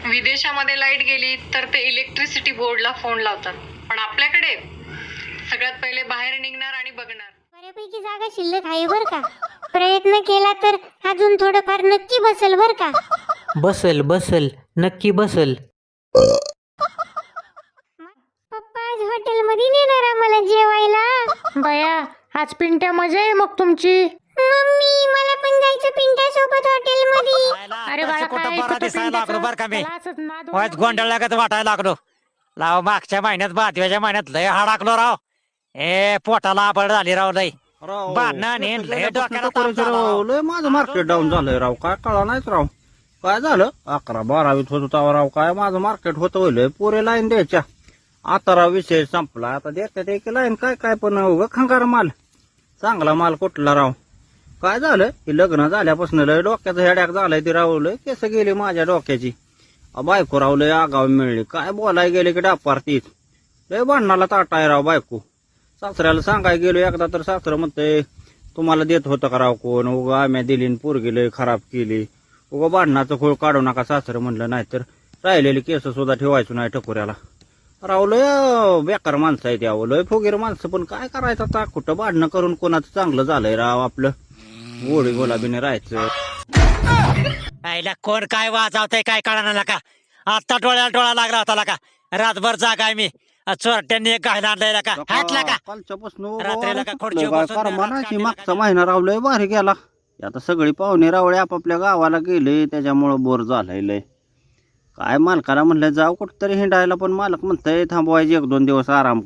विदेशामध्ये light गेली तर ते इलेक्ट्रिसिटी बोर्डला फोन लावतात, पण आपल्याकडे सगळ्यात पहिले बाहेर निघणार आणि बघणार. बऱ्यापैकी जागा शिल्लक आहे बर का. प्रयत्न केला तर अजून थोडंफार नक्की बसेल बर का. बसल बसल नक्की बसल. पप्पा आज हॉटेलमध्ये नेणार आम्हाला जेवायला. बया आज पिंट्या मजा आहे मग तुमची. मम्मी मला पण जायचं पिंट्या सोबत हॉटेलमध्ये. अरे बाळा कुठं काय बरा ऐकतो दिसायला लागलो बरं का मी. त्याला असंच नाद वाईट गोंधळ लागत वाटायला लागलो. लाव मागच्या महिन्यात बातव्याच्या महिन्यात लय हाडाकलो राव. पोटाला आबळ झाली राव लय. बाणाने लय डोक्याला ताप झाला राव. लय माझं मार्केट डाऊन झालंय राव. काय कळा नाहीच राव. काय झालं 11-12वीत होतो तेव्हा राव. काय माझं मार्केट होतं होईल पुरे लाईन द्यायच्या. आता राव विषय संपला. आता देतात एक लाईन काय काय पण उगा खंगार माल. चांगला माल कुठला राव. काय झालं की लग्न झाल्यापासून लय डोक्याचं हेड्याक झालंय ते राव. लय केस गेली माझ्या डोक्याची. बायको राव लय आगाव मिळली. काय बोलाय गेले की डापारतीच. लय भांडणाला ताटाय राव बायको. सासऱ्याला सांगाय गेलो एकदा तर सासरं म्हणतंय तुम्हाला देत होतं का राव कोण. उगा आम्ही दिली पोरगी लय खराब केली. उगा भांडणाचं खोळ काढू नका सासरं म्हणलं. नाही तर राहिलेली केस सुद्धा ठेवायचं नाही टकोऱ्याला. राव लय बेकार माणसं आहे त्यावं. लय फुगीर माणसं. पण काय करायचं आता. कुठं भांडणं करून कोणाचं चांगलं झालंय राव. आपलं गोडी गुलाबीने राहायचं. आईला कोण काय वाजवतंय काय कळणार का. आता डोळ्याला डोळा लागला होता का. रातभर जागा आहे मी. चोरट्यांनी एक घायला आणलाय का. हातला का कालच्यापासून रात्रीला का खुर्चीवर बसून म्हणायची मागचा महिना राव लय भारी गेला. आता सगळी पाहुणे रावळे आपापल्या गावाला गेले त्याच्यामुळं बोर झालंय लय. काय मालकाला म्हणलं जाऊ कुठतरी हिंडायला पण मालक म्हणतंय थांबवायचे 1-2 दिवस आराम.